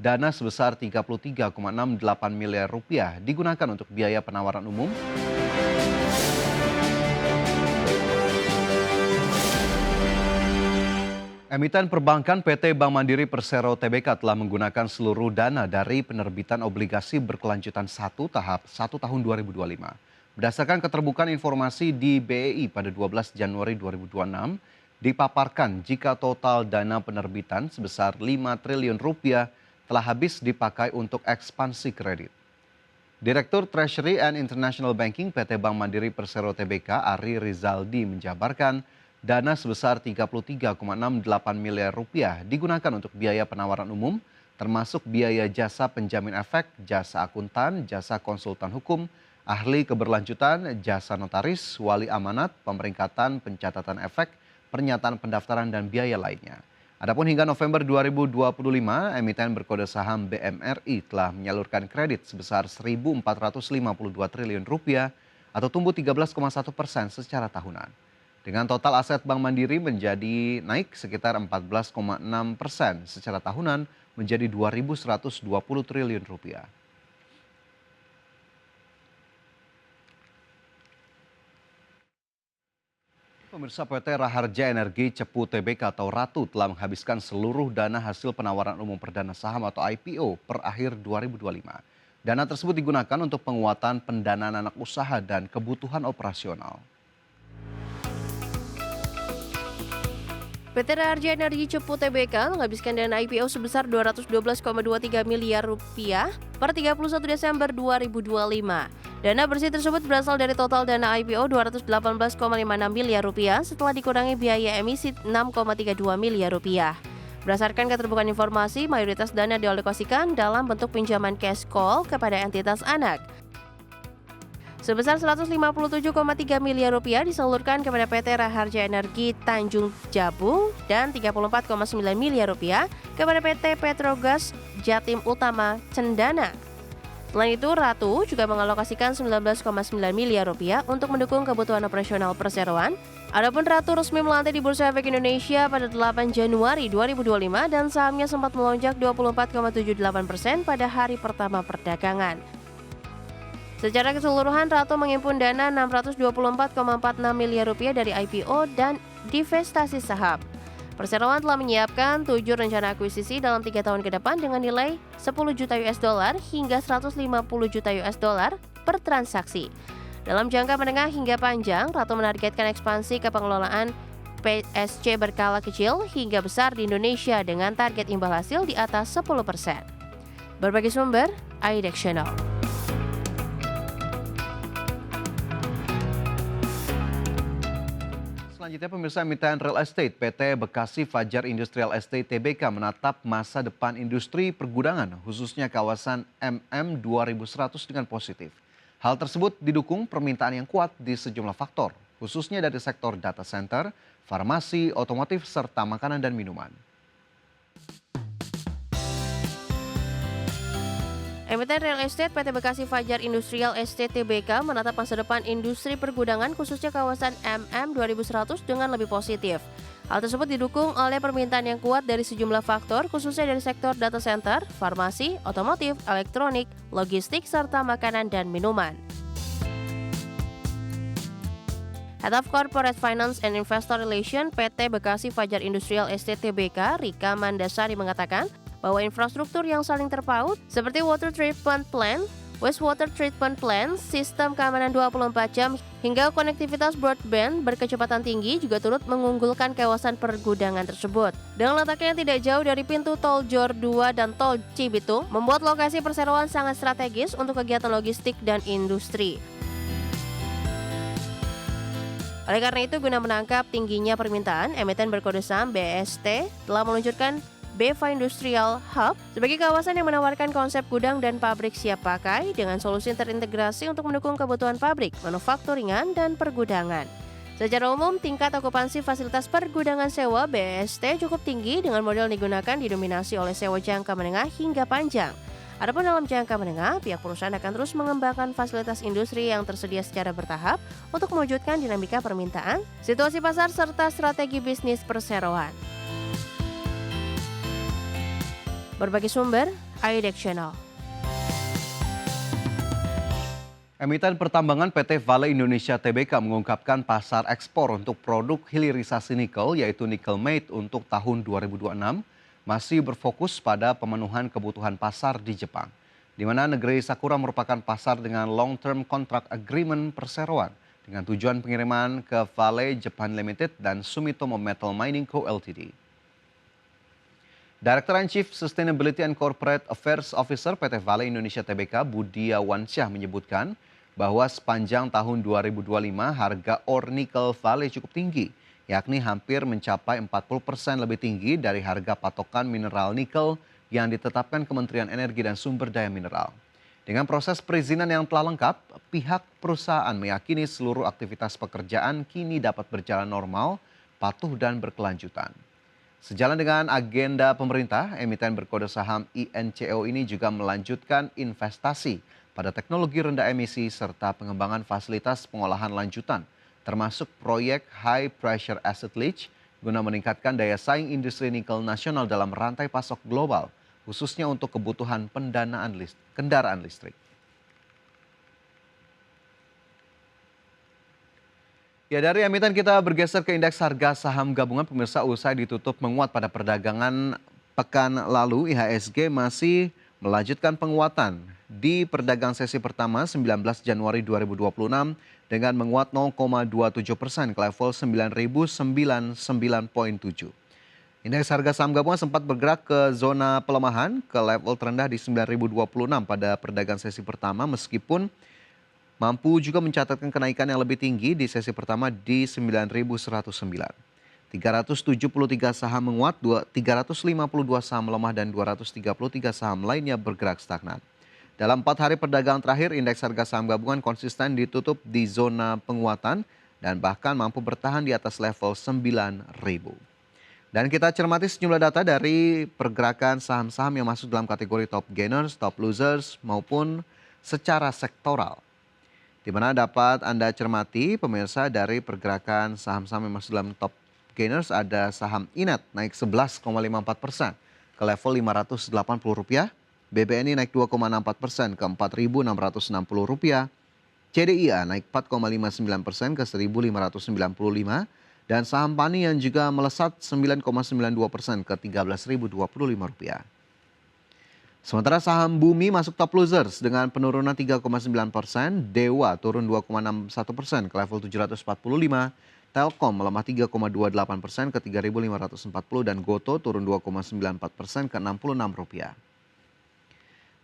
Dana sebesar 33,68 miliar rupiah digunakan untuk biaya penawaran umum, emiten perbankan PT Bank Mandiri Persero Tbk telah menggunakan seluruh dana dari penerbitan obligasi berkelanjutan 1 tahap 1 tahun 2025. Berdasarkan keterbukaan informasi di BEI pada 12 Januari 2026, dipaparkan jika total dana penerbitan sebesar 5 triliun rupiah telah habis dipakai untuk ekspansi kredit. Direktur Treasury and International Banking PT Bank Mandiri Persero Tbk Ari Rizaldi menjabarkan dana sebesar 33,68 miliar rupiah digunakan untuk biaya penawaran umum, termasuk biaya jasa penjamin efek, jasa akuntan, jasa konsultan hukum, ahli keberlanjutan, jasa notaris, wali amanat, pemeringkatan, pencatatan efek, pernyataan pendaftaran dan biaya lainnya. Adapun hingga November 2025, emiten berkode saham BMRI telah menyalurkan kredit sebesar 1.452 triliun rupiah atau tumbuh 13,1% secara tahunan. Dengan total aset Bank Mandiri menjadi naik sekitar 14,6% secara tahunan menjadi 2.120 triliun rupiah. Pemirsa, PT Raharja Energi Cepu Tbk atau Ratu telah menghabiskan seluruh dana hasil penawaran umum perdana saham atau IPO per akhir 2025. Dana tersebut digunakan untuk penguatan pendanaan anak usaha dan kebutuhan operasional. PT Raharja Energi Cepu Tbk menghabiskan dana IPO sebesar Rp212,23 miliar per 31 Desember 2025. Dana bersih tersebut berasal dari total dana IPO Rp218,56 miliar setelah dikurangi biaya emisi Rp6,32 miliar. Berdasarkan keterbukaan informasi, mayoritas dana dialokasikan dalam bentuk pinjaman cash call kepada entitas anak. Sebesar Rp157,3 miliar disalurkan kepada PT Raharja Energi Tanjung Jabung dan Rp34,9 miliar kepada PT Petrogas Jatim Utama Cendana. Selain itu, Ratu juga mengalokasikan Rp19,9 miliar untuk mendukung kebutuhan operasional perseroan. Adapun Ratu resmi melantai di Bursa Efek Indonesia pada 8 Januari 2025 dan sahamnya sempat melonjak 24,78% pada hari pertama perdagangan. Secara keseluruhan, Ratu menghimpun dana Rp624,46 miliar dari IPO dan divestasi saham. Perseroan telah menyiapkan 7 rencana akuisisi dalam 3 tahun ke depan dengan nilai $10 juta hingga $150 juta per transaksi. Dalam jangka menengah hingga panjang, Ratu menargetkan ekspansi ke pengelolaan PSC berskala kecil hingga besar di Indonesia dengan target imbal hasil di atas 10%. Berbagai sumber, IDEX Channel. Selanjutnya, pemirsa, emiten real estate PT Bekasi Fajar Industrial Estate Tbk menatap masa depan industri pergudangan khususnya kawasan MM 2100 dengan positif. Hal tersebut didukung permintaan yang kuat di sejumlah faktor, khususnya dari sektor data center, farmasi, otomotif, serta makanan dan minuman. Emiten real estate PT Bekasi Fajar Industrial Estate Tbk menatap masa depan industri pergudangan khususnya kawasan MM 2100 dengan lebih positif. Hal tersebut didukung oleh permintaan yang kuat dari sejumlah faktor khususnya dari sektor data center, farmasi, otomotif, elektronik, logistik, serta makanan dan minuman. Head of Corporate Finance and Investor Relations PT Bekasi Fajar Industrial Estate Tbk, Rika Mandasari mengatakan bahwa infrastruktur yang saling terpaut seperti water treatment plant, wastewater treatment plant, sistem keamanan 24 jam, hingga konektivitas broadband berkecepatan tinggi juga turut mengunggulkan kawasan pergudangan tersebut. Dengan letaknya yang tidak jauh dari pintu tol Jor 2 dan tol Cibitung, membuat lokasi perseroan sangat strategis untuk kegiatan logistik dan industri. Oleh karena itu, guna menangkap tingginya permintaan, emiten berkode saham BST telah meluncurkan Beva Industrial Hub sebagai kawasan yang menawarkan konsep gudang dan pabrik siap pakai dengan solusi terintegrasi untuk mendukung kebutuhan pabrik, manufakturingan, dan pergudangan. Secara umum, tingkat okupansi fasilitas pergudangan sewa BST cukup tinggi dengan model digunakan didominasi oleh sewa jangka menengah hingga panjang. Adapun dalam jangka menengah, pihak perusahaan akan terus mengembangkan fasilitas industri yang tersedia secara bertahap untuk mewujudkan dinamika permintaan, situasi pasar, serta strategi bisnis perseroan. Berbagai sumber, IDEX Channel. Emiten pertambangan PT Vale Indonesia Tbk mengungkapkan pasar ekspor untuk produk hilirisasi nikel yaitu Nickel Matte untuk tahun 2026 masih berfokus pada pemenuhan kebutuhan pasar di Jepang, di mana negeri Sakura merupakan pasar dengan long-term contract agreement perseroan dengan tujuan pengiriman ke Vale Japan Limited dan Sumitomo Metal Mining Co. Ltd. Director and Chief Sustainability and Corporate Affairs Officer PT Vale Indonesia Tbk Budi Awansyah menyebutkan bahwa sepanjang tahun 2025 harga ore nikel Vale cukup tinggi, yakni hampir mencapai 40% lebih tinggi dari harga patokan mineral nikel yang ditetapkan Kementerian Energi dan Sumber Daya Mineral. Dengan proses perizinan yang telah lengkap, pihak perusahaan meyakini seluruh aktivitas pekerjaan kini dapat berjalan normal, patuh dan berkelanjutan. Sejalan dengan agenda pemerintah, emiten berkode saham INCO ini juga melanjutkan investasi pada teknologi rendah emisi serta pengembangan fasilitas pengolahan lanjutan, termasuk proyek High Pressure Acid Leach guna meningkatkan daya saing industri nikel nasional dalam rantai pasok global, khususnya untuk kebutuhan pendanaan kendaraan listrik. Ya, dari emiten kita bergeser ke indeks harga saham gabungan. Pemirsa, usai ditutup menguat pada perdagangan pekan lalu, IHSG masih melanjutkan penguatan di perdagangan sesi pertama 19 Januari 2026 dengan menguat 0,27% ke level 9.099,7. Indeks harga saham gabungan sempat bergerak ke zona pelemahan ke level terendah di 9.026 pada perdagangan sesi pertama meskipun mampu juga mencatatkan kenaikan yang lebih tinggi di sesi pertama di 9.109. 373 saham menguat, 352 saham melemah dan 233 saham lainnya bergerak stagnan. Dalam 4 hari perdagangan terakhir, indeks harga saham gabungan konsisten ditutup di zona penguatan dan bahkan mampu bertahan di atas level 9.000. Dan kita cermati sejumlah data dari pergerakan saham-saham yang masuk dalam kategori top gainers, top losers maupun secara sektoral. Di mana dapat Anda cermati pemirsa dari pergerakan saham-saham yang masuk dalam top gainers ada saham Inet naik 11,54% ke level Rp580, BBNI naik 2,64% ke Rp4.660, CDIA naik 4,59% ke Rp1.595, dan saham PANI yang juga melesat 9,92% ke Rp13.025. Sementara saham Bumi masuk top losers dengan penurunan 3,9%, Dewa turun 2,61% ke level 745, Telkom melemah 3,28% ke Rp3.540 dan Goto turun 2,94% ke Rp66.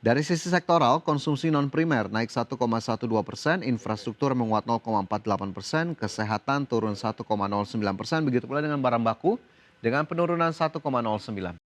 Dari sisi sektoral, konsumsi non-primer naik 1,12%, infrastruktur menguat 0,48%, kesehatan turun 1,09%, begitu pula dengan barang baku dengan penurunan 1,09%.